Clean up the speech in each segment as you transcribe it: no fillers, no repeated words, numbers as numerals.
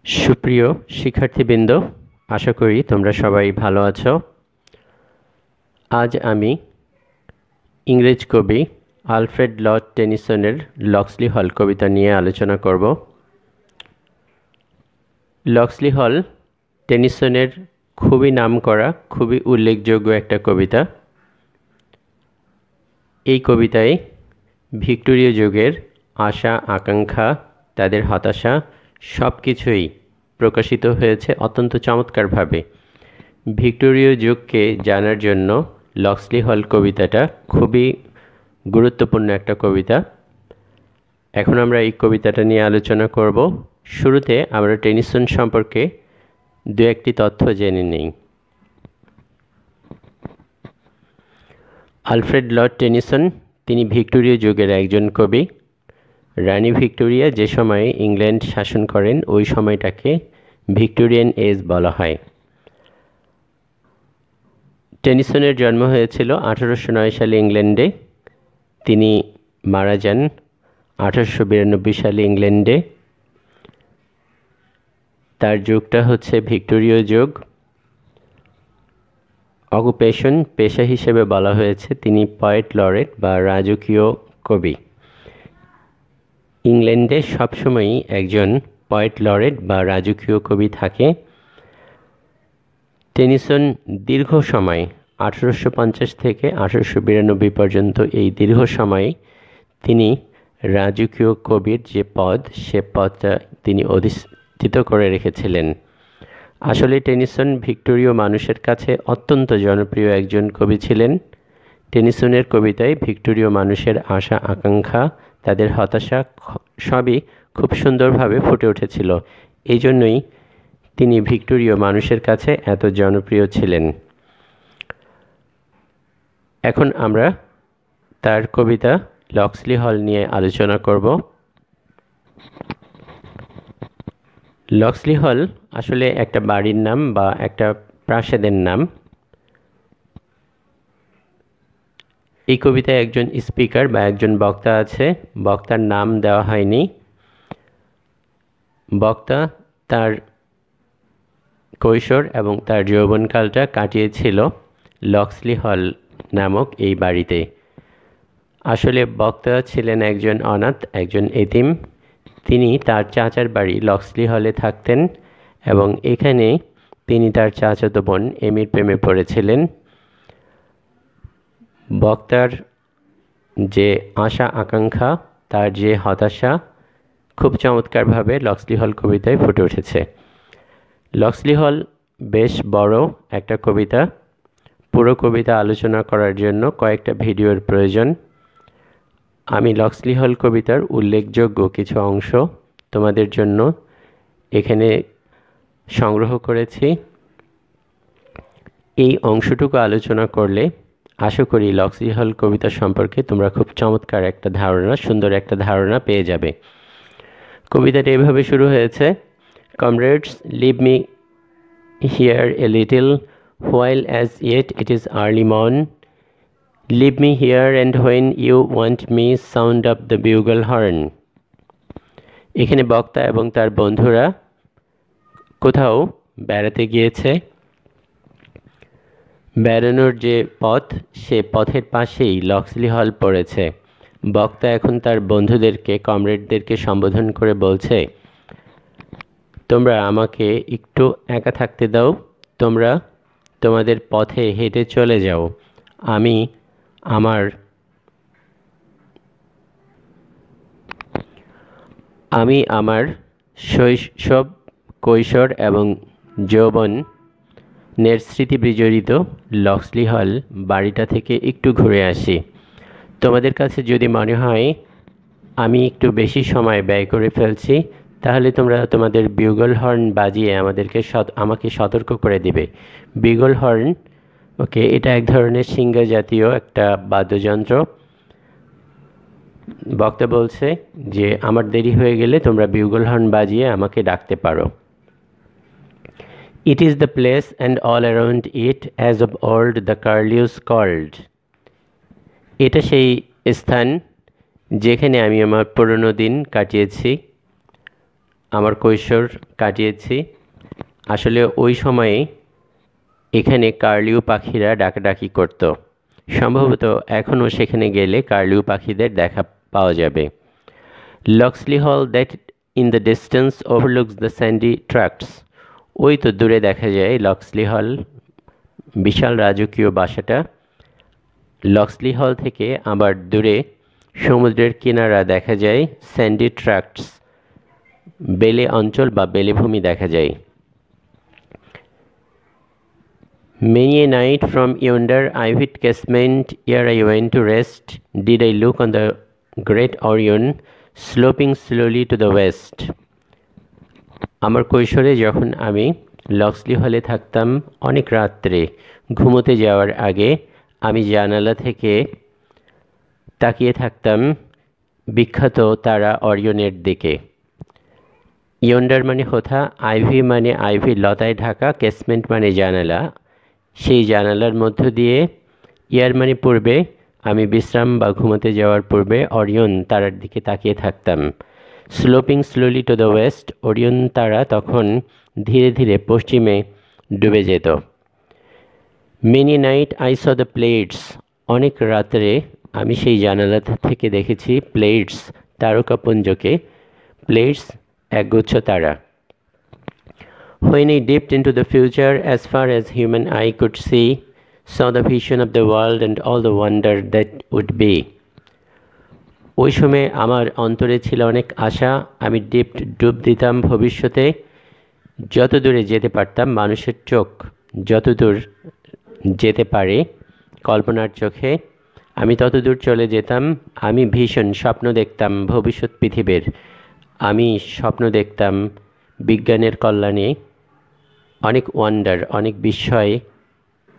সুপ্রিয় শিক্ষার্থীবৃন্দ, আশা করি তোমরা সবাই ভালো আছো। আজ আমি ইংরেজ কবি আলফ্রেড লর্ড টেনিসনের লক্সলি হল কবিতা নিয়ে আলোচনা করব। লক্সলি হল টেনিসনের খুবই নামকরা, খুবই উল্লেখযোগ্য একটা কবিতা। এই কবিতায় ভিক্টোরীয় যুগের আশা আকাঙ্ক্ষা, তাদের হতাশা সব কিছুই প্রকাশিত হয়েছে অত্যন্ত চমৎকারভাবে। ভিক্টোরীয় যুগকে জানার জন্য লক্সলি হল কবিতাটা খুবই গুরুত্বপূর্ণ একটা কবিতা। এখন আমরা এই কবিতাটা নিয়ে আলোচনা করব। শুরুতে আমরা টেনিসন সম্পর্কে দু একটি তথ্য জেনে নিই। আলফ্রেড লর্ড টেনিসন তিনি ভিক্টোরীয় যুগের একজন কবি। রানী ভিক্টোরিয়া যে সময়ে ইংল্যান্ড শাসন করেন ওই সময়টাকে ভিক্টোরিয়ান এজ বলা হয়। টেনিসনের জন্ম হয়েছিল 1809 সালে ইংল্যান্ডে। তিনি মারা যান 1892 সালে ইংল্যান্ডে। তার যুগটা হচ্ছে ভিক্টোরীয় যুগ। অকুপেশন, পেশা হিসেবে বলা হয়েছে তিনি পয়েট লরেট বা রাজকীয় কবি। ইংল্যান্ডে সবসময়ই একজন পয়েট লরেট বা রাজকীয় কবি থাকে। টেনিসন দীর্ঘ সময় 1850 থেকে 1892 পর্যন্ত এই দীর্ঘ সময়ে তিনি রাজকীয় কবির যে পদ, সে পদটা তিনি অধিষ্ঠিত করে রেখেছিলেন। আসলে টেনিসন ভিক্টোরীয় মানুষের কাছে অত্যন্ত জনপ্রিয় একজন কবি ছিলেন। টেনিসনের কবিতায় ভিক্টোরীয় মানুষের আশা আকাঙ্ক্ষা, তাদের হতাশা সবই খুব সুন্দরভাবে ফুটে উঠেছিল। এই জন্যই তিনি ভিক্টোরীয় মানুষের কাছে এত জনপ্রিয় ছিলেন। এখন আমরা তার কবিতা লক্সলি হল নিয়ে আলোচনা করব। লক্সলি হল আসলে একটা বাড়ির নাম বা একটা প্রাসাদের নাম। এই কবিতায় একজন স্পিকার বা একজন বক্তা আছে। বক্তার নাম দেওয়া হয়নি। বক্তা তার কৈশোর এবং তার যৌবনকালটা কাটিয়েছিল লক্সলি হল নামক এই বাড়িতে। আসলে বক্তা ছিলেন একজন অনাথ, একজন এতিম। তিনি তার চাচার বাড়ি লক্সলি হলে থাকতেন এবং এখানে তিনি তার চাচাতো বোন এমির প্রেমে পড়েছিলেন। বক্তার যে আশা আকাঙ্ক্ষা, তার যে হতাশা খুব চমৎকারভাবে লক্সলি হল কবিতায় ফুটে উঠেছে। লক্সলি হল বেশ বড় একটা কবিতা। পুরো কবিতা আলোচনা করার জন্য কয়েকটা ভিডিওর প্রয়োজন। আমি লক্সলি হল কবিতার উল্লেখযোগ্য কিছু অংশ তোমাদের জন্য এখানে সংগ্রহ করেছি। এই অংশটুকু আলোচনা করলে আশা করি লক্সলি হল কবিতা সম্পর্কে তোমরা খুব চমৎকার একটা ধারণা, সুন্দর একটা ধারণা পেয়ে যাবে। কবিতাটা এভাবে শুরু হয়েছে: Comrades, leave me here a little, while as yet it is early morn. Leave me here, and when you want me, sound up the bugle horn. এখানে বক্তা এবং তার বন্ধুরা কোথাও বেড়াতে গিয়েছে। বেড়ানোর যে পথ, সে পথের পাশেই লক্সলি হল পড়েছে। বক্তা এখন তার বন্ধুদেরকে, কমরেডদেরকে সম্বোধন করে বলছে, তোমরা আমাকে একটু একা থাকতে দাও, তোমরা তোমাদের পথে হেঁটে চলে যাও। আমি আমার শৈশব, কৈশোর এবং যৌবনের স্মৃতি বিজড়িত লক্সলি হল বাড়িটা থেকে একটু ঘুরে আসি। তোমাদের কাছে যদি মনে হয় আমি একটু বেশি সময় ব্যয় করে ফেলছি, তাহলে তোমরা তোমাদের বিউগল হর্ন বাজিয়ে আমাকে সতর্ক করে দিবে। বিউগল হর্ন, ওকে, এটা এক ধরনের সিঙ্গা জাতীয় একটা বাদ্যযন্ত্র। বক্তা বলছে যে আমার দেরি হয়ে গেলে তোমরা বিউগল হর্ন বাজিয়ে আমাকে ডাকতে পারো। It is the place, and all around it, as of old the curlews called. এটা সেই স্থান যেখানে আমি আমার পুরনো দিন কাটিয়েছি। আমার কৈশোর কাটিয়েছি। আসলে ওই সময়ে এখানে কার্লিউ পাখিরা ডাকাডাকি করত। সম্ভবত এখনও সেখানে গেলে কার্লিউ পাখিদের দেখা পাওয়া যাবে। Locksley Hall that in the distance overlooks the sandy tracts. ওই তো দূরে দেখা যায় লক্সলি হল, বিশাল রাজকীয় বাসাটা। লক্সলি হল থেকে আবার দূরে সমুদ্রের কিনারা দেখা যায়, স্যান্ডি ট্র্যাক্টস, বেলে অঞ্চল বা বেলেভূমি দেখা যায়। Many a night from yonder ivied casement ere I went to rest, did I look on the great Orion sloping slowly to the west. আমার কৈশোরে যখন আমি লক্সলি হলে থাকতাম, অনেক রাত্রে ঘুমোতে যাওয়ার আগে আমি জানালা থেকে তাকিয়ে থাকতাম বিখ্যাত তারা অরিয়নের দিকে। ইয়ন্ডার মানে হোথা, আইভি মানে আইভি লতায় ঢাকা, কেসমেন্ট মানে জানালা। সেই জানালার মধ্য দিয়ে, ইয়ার মানে পূর্বে, আমি বিশ্রাম বা ঘুমোতে যাওয়ার পূর্বে অরিয়ন তারার দিকে তাকিয়ে থাকতাম। Sloping slowly to the West, Orion তারা তখন ধীরে ধীরে পশ্চিমে ডুবে যেত। Many night I saw the plates, অনেক রাত্রে আমি সেই জানালা থেকে দেখেছি প্লেটস, তারকাপুঞ্জকে। প্লেটস একগুচ্ছ তারা। When I dipped into the future as far as human eye could see, saw the vision of the world and all the wonder that would be. ওই সময় আমার অন্তরে ছিল অনেক আশা। আমি ডুব দিতাম ভবিষ্যতে, যত দূরে যেতে পারতাম, মানুষের চোখ যত দূর যেতে পারে কল্পনার চোখে, আমি তত দূর চলে যেতাম। আমি ভীষণ স্বপ্ন দেখতাম ভবিষ্যৎ পৃথিবীর। আমি স্বপ্ন দেখতাম বিজ্ঞানের কল্যাণে অনেক ওয়ান্ডার, অনেক বিস্ময়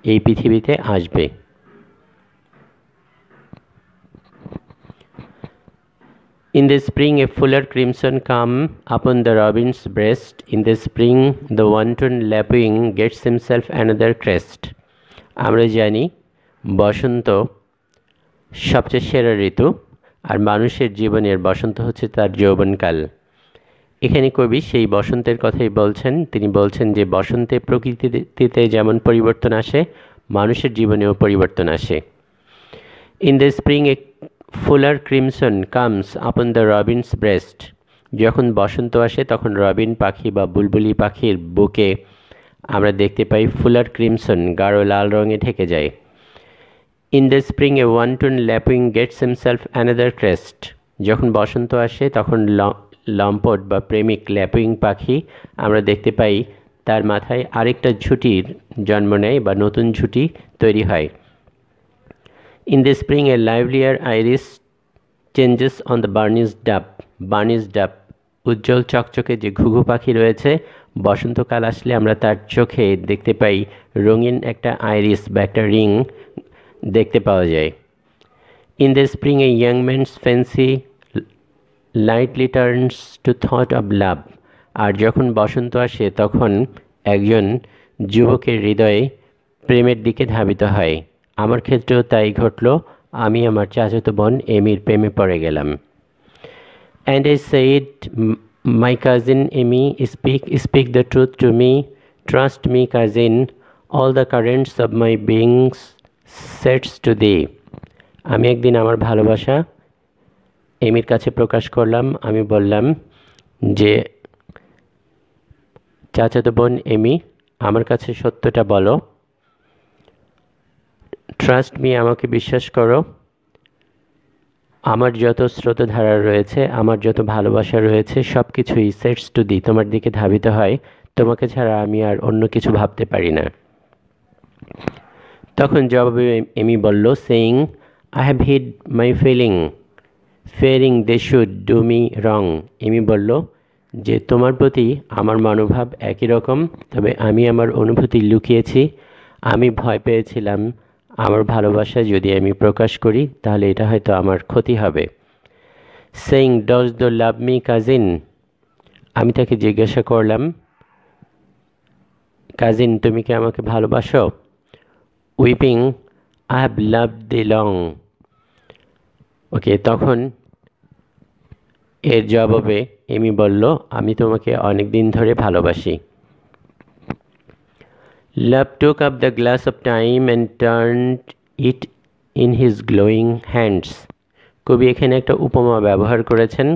এই পৃথিবীতে আসবে। In the spring a fuller crimson come upon the robin's breast, in the spring the wanton lapwing gets himself another crest. আমরা জানি বসন্ত সবচেয়ে সেরা ঋতু, আর মানুষের জীবনের বসন্ত হচ্ছে তার যৌবনকাল। এখানে কবি সেই বসন্তের কথাই বলছেন। তিনি বলছেন যে বসন্তে প্রকৃতিতে যেমন পরিবর্তন আসে, মানুষের জীবনেও পরিবর্তন আসে। In the spring A fuller crimson comes upon the Robbins breast, যখন বসন্ত আসে তখন রবিন পাখি বা বুলবুলি পাখির বুকে আমরা দেখতে পাই ফুলার ক্রিমসন, গাঢ় লাল রঙে ঢেকে যায়। In the spring a wanton lapwing gets himself another crest, যখন বসন্ত আসে তখন লম্পট বা প্রেমিক ল্যাপুইং পাখি আমরা দেখতে পাই তার মাথায় আরেকটা ঝুঁটির জন্ম নেয় বা নতুন ঝুঁটি তৈরি হয়। In the spring a livelier iris changes on the burnished dove, উজ্জ্বল চকচকে যে ঘুঘু পাখি রয়েছে, বসন্তকাল আসলে আমরা তার চোখে দেখতে পাই রঙিন একটা আইরিস বা একটা রিং দেখতে পাওয়া যায়। In the spring a young man's fancy lightly turns to thought of love, আর যখন বসন্ত আসে তখন একজন যুবকের হৃদয়ে প্রেমের দিকে ধাবিত হয়। আমার ক্ষেত্রেও তাই ঘটল। আমি আমার চাচাতো বোন এমির প্রেমে পড়ে গেলাম। And I said my cousin Amy, speak the truth to me, trust me cousin, all the currents of my beings sets to thee. আমি একদিন আমার ভালোবাসা এমির কাছে প্রকাশ করলাম। আমি বললাম যে চাচাতো বোন এমি, আমার কাছে সত্যটা বলো, ট্রাস্ট মি, আমাকে বিশ্বাস করো, আমার যত স্রোতধারা রয়েছে, আমার যত ভালোবাসা রয়েছে, সব কিছুই সেটস টু দি, তোমার দিকে ধাবিত হয়। তোমাকে ছাড়া আমি আর অন্য কিছু ভাবতে পারি না। তখন জবাবে এমি বলল, saying I have hid my fearing they should do me wrong. Amy বলল যে তোমার প্রতি আমার মনোভাব একই রকম, তবে আমি আমার অনুভূতি লুকিয়েছি। আমি ভয় পেয়েছিলাম আমার ভালোবাসা যদি আমি প্রকাশ করি তাহলে এটা হয়তো আমার ক্ষতি হবে। Saying dost thou love me cousin, আমি তাকে জিজ্ঞাসা করলাম, কাজিন তুমি কি আমাকে ভালোবাসো? Weeping I have loved thee long. Okay, তখন এর জবাবে এমি বলল, আমি তোমাকে অনেক দিন ধরে ভালোবাসি। Love took up the glass of time and turned it in his glowing hands. কবি এখানে একটা উপমা ব্যবহার করেছেন।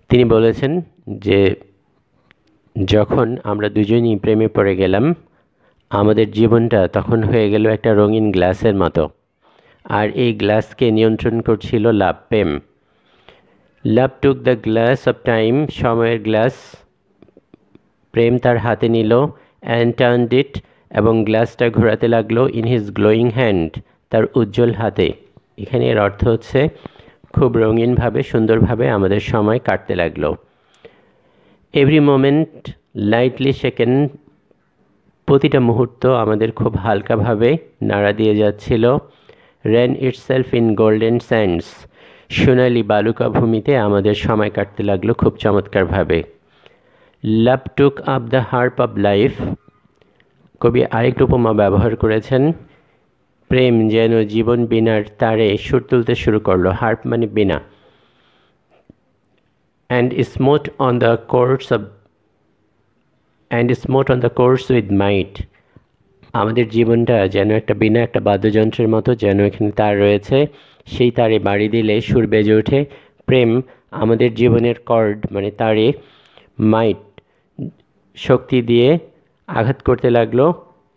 তিনি বলেছেন যে যখন আমরা দুজনই প্রেমে পড়ে গেলাম, আমাদের জীবনটা তখন হয়ে গেল একটা রঙিন গ্লাসের মতো, আর এই গ্লাসকে নিয়ন্ত্রণ করছিল লাভ, প্রেম। Love took the glass of time, সময়ের গ্লাস প্রেম তার হাতে নিল, অ্যান্ড টার্নড ইট, এবং গ্লাসটা ঘোরাতে লাগলো, ইন হিজ গ্লোয়িং হ্যান্ড, তার উজ্জ্বল হাতে। এখানে এর অর্থ হচ্ছে খুব রঙিনভাবে সুন্দরভাবে আমাদের সময় কাটতে লাগলো। এভরি মোমেন্ট লাইটলি শেকেন, প্রতিটা মুহূর্ত আমাদের খুব হালকাভাবে নাড়া দিয়ে যাচ্ছিল। Ran itself in golden sands, সোনালি বালুকা ভূমিতে আমাদের সময় কাটতে লাগলো খুব চমৎকারভাবে। Love took up the harp of life, কবি আরেকটি উপমা ব্যবহার করেছেন। প্রেম যেন জীবন বীণার তারে সুর তুলতে শুরু করলো, হার্প মানে বীণা। And smote on the chords with might, আমাদের জীবনটা যেন একটা বীণা, একটা বাদ্যযন্ত্রের মতো, যেন এখানে তার রয়েছে, সেই তারে বাড়ি দিলে সুর বেজে ওঠে। প্রেম আমাদের জীবনের কর্ড মানে তারে মাইট, শক্তি দিয়ে আঘাত করতে লাগলো,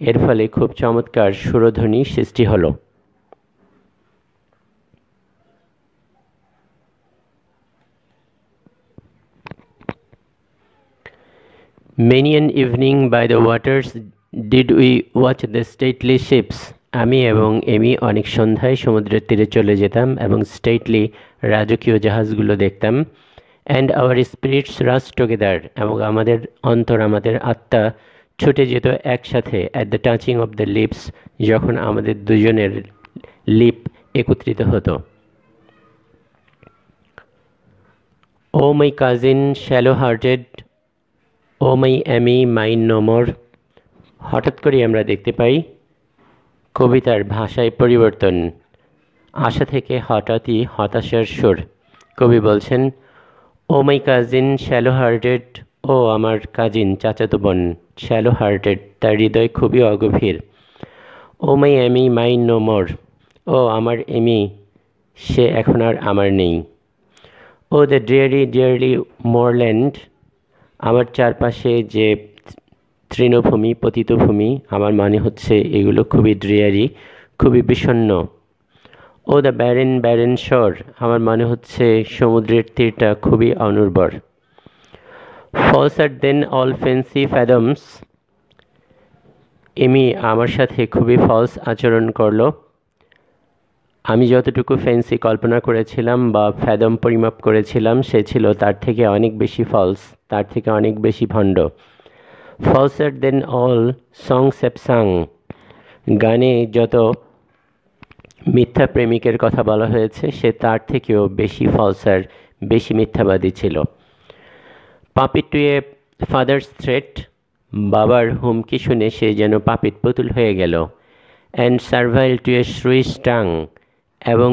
এর ফলে খুব চমৎকার সুরধ্বনি সৃষ্টি হলো। Many an evening by the waters did we watch the stately ships, আমি এবং এমি অনেক সন্ধ্যায় সমুদ্রের তীরে চলে যেতাম এবং স্টেটলি রাজকীয় জাহাজগুলো দেখতাম। And our spirits rush together, এবং আমাদের অন্তর, আমাদের আত্মা ছুটে যেত একসাথে। At the touching of the lips, যখন আমাদের দুজনের লিপ একত্রিত হতো। O my cousin shallow hearted, O my Amy mine no more. হঠাৎ করে আমরা দেখতে পাই কবিতার ভাষায় পরিবর্তন, আশা থেকে হঠাৎই হতাশার সুর। কবি বলছেন, ও মাই কাজিন শ্যালো হার্টেড, ও আমার কাজিন চাচাতো বোন, শ্যালো হার্টেড তার হৃদয় খুবই অগভীর। ও মাই অ্যামি মাইন নো মোর, ও আমার এমি সে এখন আর আমার নেই। ও দ্য ডিয়ারলি মোরল্যান্ড, আমার চারপাশে যে তৃণভূমি, পতিতভূমি, আমার মানে হচ্ছে এগুলো খুবই ড্রিয়ারি, খুবই বিষণ্ণ। ও দ্য ব্যারেন শোর, আমার মানে হচ্ছে সমুদ্রের তীরটা খুবই অনুর্বর। ফলসার দেন অল ফ্যান্সি ফ্যাদমস, এমি আমার সাথে খুবই ফলস আচরণ করলো। আমি যতটুকু ফ্যান্সি কল্পনা করেছিলাম বা ফ্যাদম পরিমাপ করেছিলাম, সে ছিল তার থেকে অনেক বেশি ফলস, তার থেকে অনেক বেশি ভণ্ড। ফলসার দেন অল সংস হ্যাভ সাং, গানে যত মিথ্যা প্রেমিকের কথা বলা হয়েছে সে তার থেকেও বেশি ফলসার, বেশি মিথ্যাবাদী ছিল। পাপিট টু এ ফাদার্স থ্রেট, বাবার হুমকি শুনে সে যেন পাপিট পুতুল হয়ে গেল। অ্যান্ড সার্ভাইল টু এ শ্রুইস টাং, এবং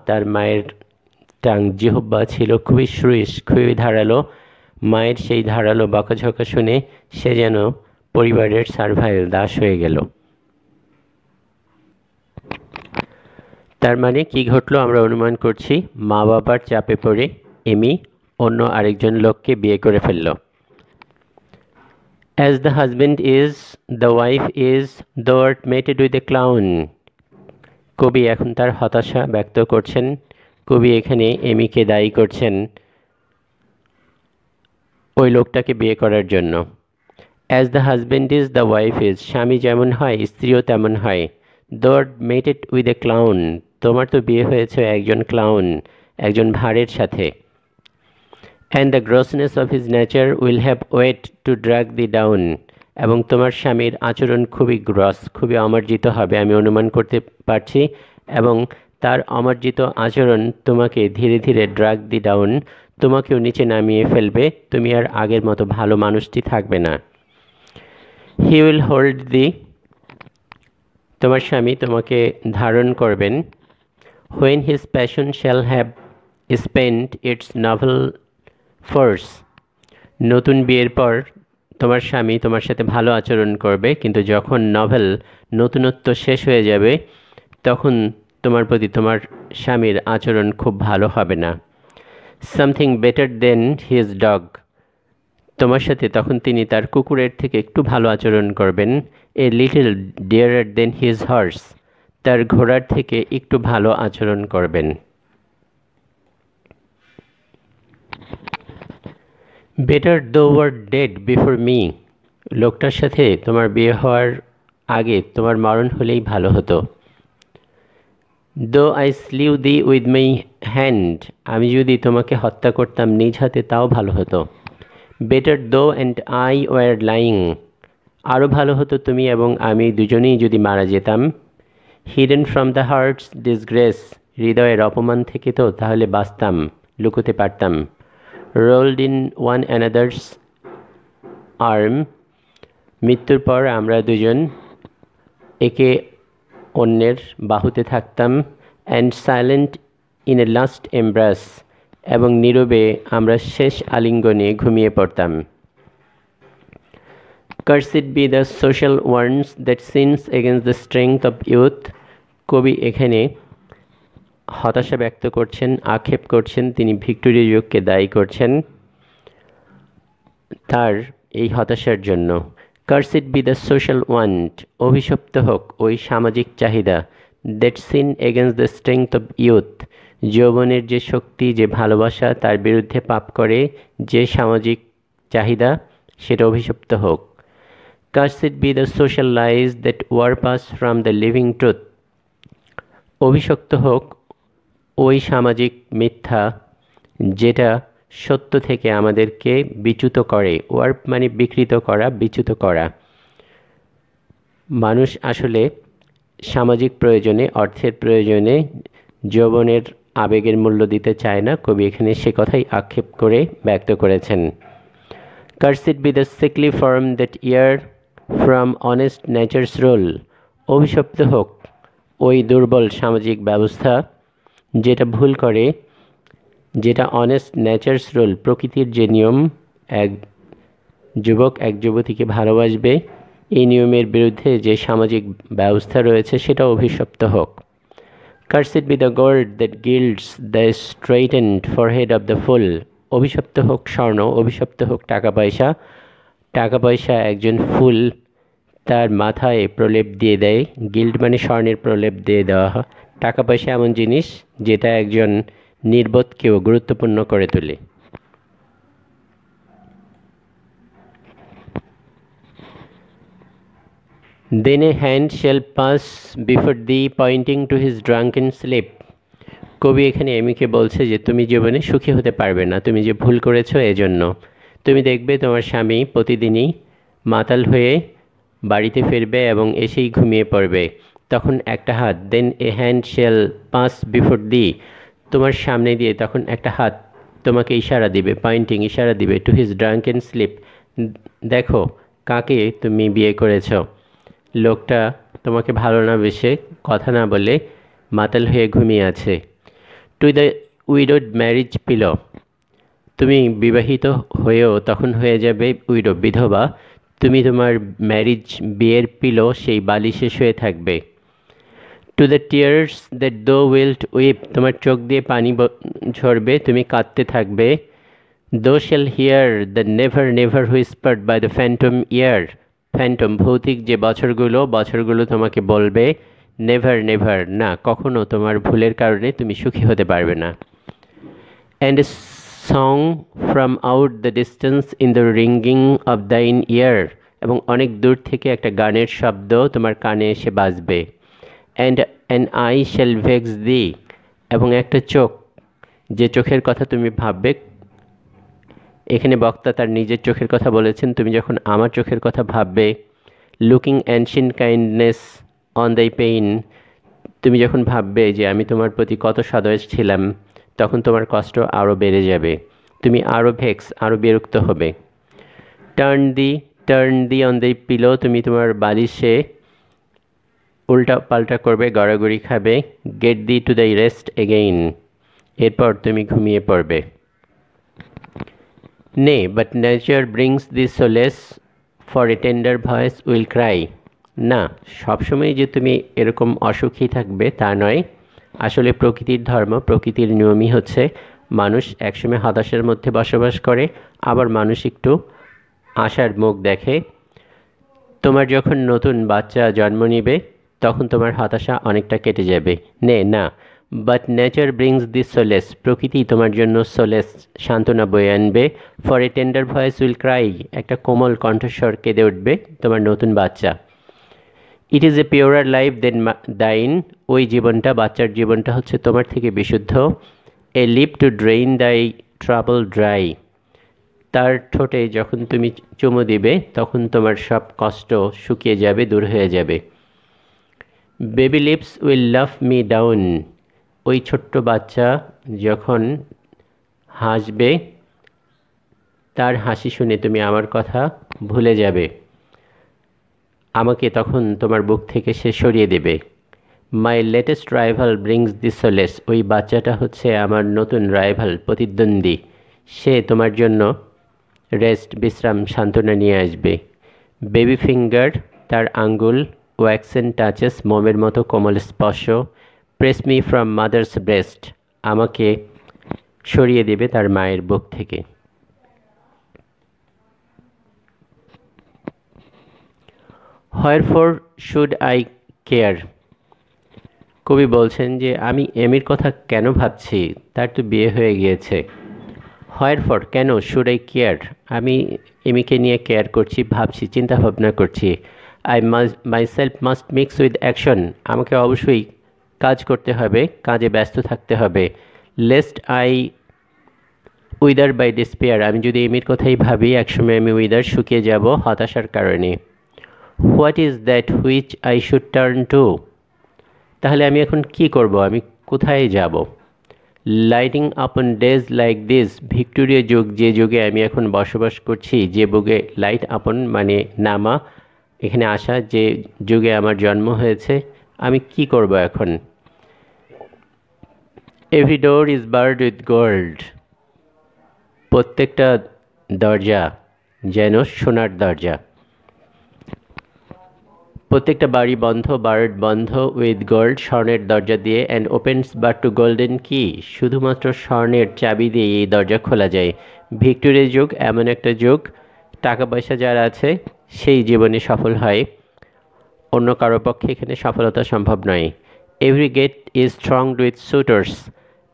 তার মায়ের টাং জিহ্বা ছিল খুবই শ্রুইস, খুবই ধারালো। মায়ের সেই ধারালো বকাঝকা শুনে সে যেন পরিবারের সার্ভাইল, দাস হয়ে গেল। তার মানে কি ঘটলো আমরা অনুমান করছি, মা বাবার চাপে পড়ে এমি অন্য আরেকজন লোককে বিয়ে করে ফেলল। As the husband is the wife is the word mated with a clown, কবি এখন তার হতাশা ব্যক্ত করছেন। কবি এখানে এমিকে দায়ী করছেন ওই লোকটাকে বিয়ে করার জন্য। As the husband is the wife is, স্বামী যেমন হয় স্ত্রীও তেমন হয়। The word mated with a clown, তোমার তো বিয়ে হয়েছে একজন ক্লাউন, একজন ভাঁড়ের সাথে। And the grossness of his nature will have weight to drag thee down, এবং তোমার স্বামীর আচরণ খুবই গ্রস, খুবই অমার্জিত হবে আমি অনুমান করতে পারছি, এবং তার অমার্জিত আচরণ তোমাকে ধীরে ধীরে ড্র্যাগ দি ডাউন, তোমাকেও নিচে নামিয়ে ফেলবে, তুমি আর আগের মতো ভালো মানুষটি থাকবে না। হি উইল হোল্ড দি, তোমার স্বামী তোমাকে ধারণ করবেন। When his passion shall have spent its novel force. নতুন বিয়ের পর তোমার স্বামী তোমার সাথে ভালো আচরণ করবে, কিন্তু যখন নভেল নতুনত্ব শেষ হয়ে যাবে তখন তোমার প্রতি তোমার স্বামীর আচরণ খুব ভালো হবে না। সামথিং বেটার দেন হিজ ডগ, তোমার সাথে তখন তিনি তার কুকুরের থেকে একটু ভালো আচরণ করবেন। A little dearer than his horse, তার ঘোড়ার থেকে একটু ভালো আচরণ করবেন। বেটার দো ওয়ার ডেড বিফোর মি, লোকটার সাথে তোমার বিয়ে হওয়ার আগে তোমার মরণ হলেই ভালো হতো। Though I স্লিউ the with my hand, আমি যদি তোমাকে হত্যা করতাম নিজ হাতে তাও ভালো হতো। বেটার দো অ্যান্ড আই ওয়ার লাইং, আরও ভালো হতো তুমি এবং আমি দুজনেই যদি মারা যেতাম। Hidden from the heart's disgrace, হৃদয়ের অপমান থেকে তো তাহলে বাঁচতাম, লুকোতে পারতাম। Rolled in one another's arm, মৃত্যুর পর আমরা দুজন একে অন্যের বাহুতে থাকতাম। And silent in a last embrace, এবং নীরবে আমরা শেষ আলিঙ্গনে ঘুমিয়ে পড়তাম। কার্সিড বি দ্য সোশ্যাল ওয়ার্নস that sins against the strength of youth, কবি এখানে হতাশা ব্যক্ত করছেন, আক্ষেপ করছেন, তিনি ভিক্টোরিয়া যুগকে দায়ী করছেন তার এই হতাশার জন্য। Cursed be the social want, অভিশপ্ত হোক ওই সামাজিক চাহিদা। That sin against the strength of youth, যৌবনের যে শক্তি, যে ভালোবাসা, তার বিরুদ্ধে পাপ করে যে সামাজিক চাহিদা, সেটা অভিশপ্ত হোক। Cursed be the social lies that warp us from the living truth, অভিশপ্ত হোক ওই সামাজিক মিথ্যা যেটা সত্য থেকে আমাদেরকে বিচ্যুত করে। ওয়ার্প মানে বিকৃত করা, বিচ্যুত করা। মানুষ আসলে সামাজিক প্রয়োজনে, অর্থের প্রয়োজনে যৌবনের আবেগের মূল্য দিতে চায় না। কবি এখানে সে কথাই আক্ষেপ করে ব্যক্ত করেছেন। Cursed be the sickly forms that err from honest nature's rule, অভিশপ্ত হোক ওই দুর্বল সামাজিক ব্যবস্থা যেটা ভুল করে, যেটা অনেস্ট নেচার্স রোল, প্রকৃতির যে নিয়ম, এক যুবক এক যুবতীকে ভালোবাসবে, এই নিয়মের বিরুদ্ধে যে সামাজিক ব্যবস্থা রয়েছে সেটা অভিশপ্ত হোক। Cursed be the gold that gilds the straitened forehead of the fool, অভিশপ্ত হোক স্বর্ণ, অভিশপ্ত হোক টাকা পয়সা। টাকা পয়সা একজন ফুল তার মাথায় প্রলেপ দিয়ে দেয়, গিল্ড মানে স্বর্ণের প্রলেপ দিয়ে দেওয়া হয়। টাকা পয়সা এমন জিনিস যেটা একজন নির্বোধকেও গুরুত্বপূর্ণ করে তোলে। Then a hand shall pass before thee pointing to his drunken sleep, কবি এখানে এমিকে বলছে যে তুমি জীবনে সুখী হতে পারবে না, তুমি যে ভুল করেছো এজন্য। তুমি দেখবে তোমার স্বামী প্রতিদিনই মাতাল হয়ে বাড়িতে ফিরবে এবং এসেই ঘুমিয়ে পড়বে। তখন একটা হাত, then a hand shall pass before thee, তোমার সামনে দিয়ে তখন একটা হাত তোমাকে ইশারা দিবে, পয়েন্টিং ইশারা দিবে, টু হিজ ড্রাঙ্কেন স্লিপ, দেখো কাকে তুমি বিয়ে করেছো। লোকটা তোমাকে ভালো না বেশে, কথা না বলে মাতাল হয়ে ঘুমিয়ে আছে। টু দ্য উইডোড ম্যারিজ পিলো, তুমি বিবাহিত হয়েও তখন হয়ে যাবে উইডো, বিধবা। তুমি তোমার ম্যারিজ বিয়ের পিলো, সেই বালিশে শুয়ে থাকবে। To the tears that thou wilt weep, তোমার চোখ দিয়ে পানি ঝরবে, তুমি কাঁদতে থাকবে। Thou shall hear the never never whispered by the phantom year, phantom ভৌতিক যে বছরগুলো তোমাকে বলবে নেভার নেভার, না কখনো, তোমার ভুলের কারণে তুমি সুখী হতে পারবে না। And a song from out the distance in the ringing of thine ear, এবং অনেক দূর থেকে একটা গানের শব্দ তোমার কানে এসে বাজবে। And an eye shall vex thee, এবং একটা চোখ, যে চোখের কথা তুমি ভাববে, এখানে বক্তা তার নিজের চোখের কথা বলেছেন, তুমি যখন আমার চোখের কথা ভাববে। Looking ancient kindness on the pain, তুমি যখন ভাববে যে আমি তোমার প্রতি কত সদয় ছিলাম, তখন তোমার কষ্ট আরও বেড়ে যাবে, তুমি আরও ভেক্স, আরও বিরক্ত হবে। Turn the on the pillow, তুমি তোমার বালিশে উল্টা পাল্টা করবে, গড়াগড়ি খাবে। Gate the to the rest again, এরপর তুমি ঘুমিয়ে পড়বে। Nay, but nature brings the solace for a tender voice will cry. না, সবসময় যে তুমি এরকম অসুখী থাকবে তা নয়। আসলে প্রকৃতির ধর্ম, প্রকৃতির নিয়মই হচ্ছে মানুষ একসময় হতাশার মধ্যে বসবাস করে, আবার মানুষ একটু আশার মুখ দেখে। তোমার যখন নতুন বাচ্চা জন্ম নিবে তখন তোমার হতাশা অনেকটা কেটে যাবে। না, but nature brings this solace, প্রকৃতি তোমার জন্য সোলেস, সান্ত্বনা বয়ে আনবে। For a tender voice will cry, একটা কোমল কণ্ঠস্বর কেঁদে উঠবে তোমার নতুন বাচ্চা। It is a purer life than thine, ওই জীবনটা, বাচ্চার জীবনটা হচ্ছে তোমার থেকে বিশুদ্ধ। A lip to drain thy trouble dry, তার ঠোঁটে যখন তুমি চুমু দিবে তখন তোমার সব কষ্ট শুকিয়ে যাবে, দূর হয়ে যাবে। Baby lips will love me down, ওই ছোট্ট বাচ্চা যখন হাসবে তার হাসি শুনে তুমি আমার কথা ভুলে যাবে, আমাকে তখন তোমার বুক থেকে সে সরিয়ে দেবে। মাই লেটেস্ট রাইভাল ব্রিংস দি সোলেস, ওই বাচ্চাটা হচ্ছে আমার নতুন রাইভাল, প্রতিদ্বন্দ্বী, সে তোমার জন্য রেস্ট, বিশ্রাম, সান্ত্বনা নিয়ে আসবে। বেবি ফিঙ্গার, তার আঙ্গুল, ওয়াক্সেন টাচেস, মোমের মতো কোমল স্পর্শ, press me from mother's breast, আমাকে সরিয়ে দেবে তার মায়ের বুক থেকে। হোয়ারফর শুড আই কেয়ার, কবি বলছেন যে আমি এমির কথা কেন ভাবছি, তার তো বিয়ে হয়ে গিয়েছে। হোয়ারফর, কেন, শুড আই কেয়ার, আমি এমিকে নিয়ে কেয়ার করছি, ভাবছি, চিন্তা ভাবনা করছি। I myself must mix with action, আমাকে অবশ্যই কাজ করতে হবে, কাজে ব্যস্ত থাকতে হবে। Lest I wither by despair, আমি যদি এমির কথাই ভাবি একসময় আমি উইদার, শুকিয়ে যাব হতাশার কারণে। What is that which I should turn to, তাহলে আমি এখন কি করব, আমি কোথায় যাব। লাইটিং আপন ডেজ লাইক দিস, ভিক্টোরিয়া যুগ, যে যুগে আমি এখন বসবাস করছি, যে যুগে লাইট আপন মানে নামা, এখানে আসা, যে যুগে আমার জন্ম হয়েছে, আমি কি করব এখন। Every door is bird with gold, প্রত্যেকটা দরজা যেন সোনার দরজা। প্রত্যেকটা বাড়ি বন্ধ, বার্ড বন্ধ, উইথ গোল্ড, স্বর্ণের দরজা দিয়ে। And opens but to golden key, শুধুমাত্র স্বর্ণের চাবি দিয়ে এই দরজা খোলা যায়। ভিক্টোরিয়া যুগ এমন একটা যুগ, টাকা পয়সা যার আছে সেই জীবনে সফল হয়, অন্য কারো পক্ষে এখানে সফলতা সম্ভব নয়। এভরি গেট ইজ থ্রংড উইথ সুটার্স,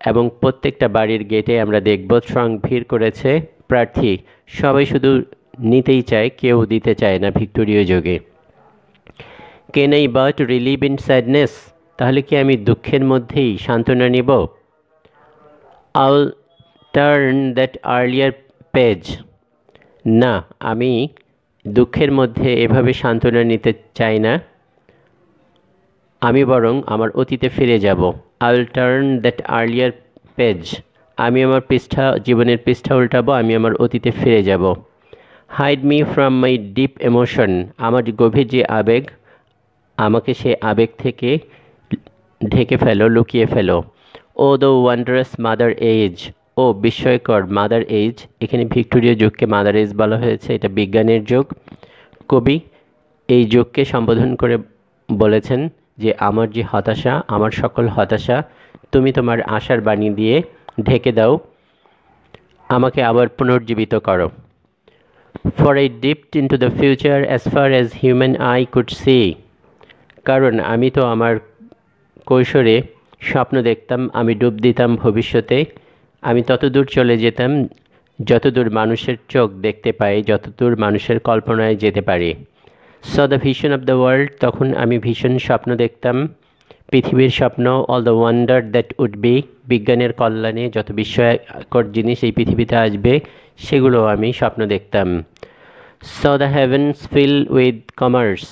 এবং প্রত্যেকটা বাড়ির গেটে আমরা দেখব থ্রং, ভিড় করেছে প্রার্থী, সবাই শুধু নিতেই চায়, কেউ দিতে চায় না ভিক্টোরিয়া যুগে। Can I but relive in sadness, তাহলে কি আমি দুঃখের মধ্যেই সান্ত্বনা নিব। I'll turn that earlier page, না, আমি দুঃখের মধ্যে এভাবে সান্ত্বনা নিতে চাই না, আমি বরং আমার অতীতে ফিরে যাব। I will turn that earlier page, আমি আমার পৃষ্ঠা, জীবনের পৃষ্ঠা উল্টাবো, আমি আমার অতীতে ফিরে যাব। Hide me from my deep emotion, আমার গভীর যে আবেগ, আমাকে সে আবেগ থেকে ঢেকে ফেলো, লুকিয়ে ফেলো। ও দ্য ওয়ান্ডারাস মাদার এজ, ও বিস্ময়কর মাদার এজ, এখানে ভিক্টোরিয়া যুগকে মাদার এজ বলা হয়েছে, এটা বিজ্ঞানের যুগ। কবি এই যুগকে সম্বোধন করে বলেছেন যে আমার যে হতাশা, আমার সকল হতাশা তুমি তোমার আশার বাণী দিয়ে ঢেকে দাও, আমাকে আবার পুনর্জীবিত করো। For I dipped into the future as far as human eye could see, কারণ আমি তো আমার কৈশোরে স্বপ্ন দেখতাম, আমি ডুব দিতাম ভবিষ্যতে, আমি ততদূর চলে যেতাম যতদূর মানুষের চোখ দেখতে পায়, যতদূর মানুষের কল্পনায় যেতে পারে। So the vision of the world, তখন আমি ভীষণ স্বপ্ন দেখতাম, পৃথিবীর স্বপ্ন। All the wonder that would be, বিজ্ঞানের কল্যাণে যত বিস্ময়কর জিনিস এই পৃথিবীতে আসবে সেগুলো আমি স্বপ্ন দেখতাম। So the heavens fill with commerce,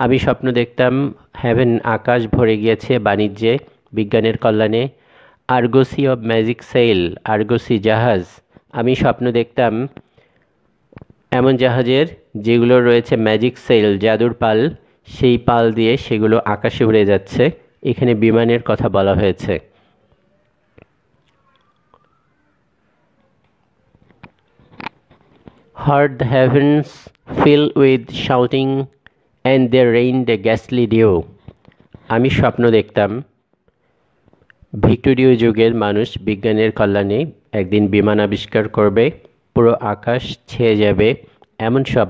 আমি স্বপ্ন দেখতাম হেভেন, আকাশ ভরে গিয়েছে বাণিজ্যে, বিজ্ঞানের কল্যাণে। আর্গোসি অব ম্যাজিক সেল, আর্গোসি জাহাজ, আমি স্বপ্ন দেখতাম এমন জাহাজের যেগুলো রয়েছে ম্যাজিক সেল, জাদুর পাল, সেই পাল দিয়ে সেগুলো আকাশে উড়ে যাচ্ছে, এখানে বিমানের কথা বলা হয়েছে। Heard the heavens fill with shouting and there rained a ghastly dew. আমি স্বপ্ন দেখতাম ভিক্টোরীয় যুগের মানুষ বিজ্ঞানের কল্যাণে একদিন বিমান আবিষ্কার করবে, পুরো আকাশ ছেয়ে যাবে এমন সব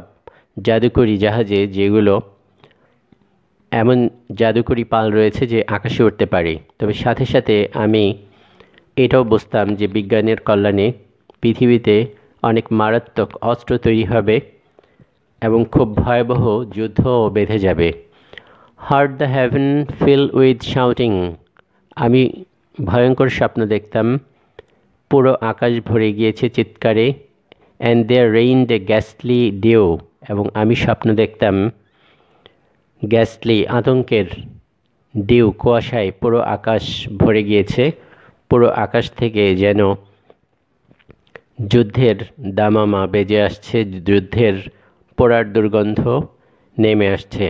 জাদুকরি জাহাজে, যেগুলো এমন জাদুকরি পাল রয়েছে যে আকাশে উঠতে পারে। তবে সাথে সাথে আমি এটাও বুঝতাম যে বিজ্ঞানের কল্যাণে পৃথিবীতে অনেক মারাত্মক অস্ত্র তৈরি হবে এবং খুব ভয়াবহ যুদ্ধও বেঁধে যাবে। Heard the heaven fill with shouting, আমি ভয়ঙ্কর স্বপ্ন দেখতাম, পুরো আকাশ ভরে গিয়েছে চিৎকারে। And there rained a ghastly dew, এবং আমি স্বপ্ন দেখতাম গ্যাস্টলি আতঙ্কের ডিউ, কুয়াশায় পুরো আকাশ ভরে গিয়েছে, পুরো আকাশ থেকে যেন যুদ্ধের দামামা বেজে আসছে, যুদ্ধের পোড়ার দুর্গন্ধ নেমে আসছে।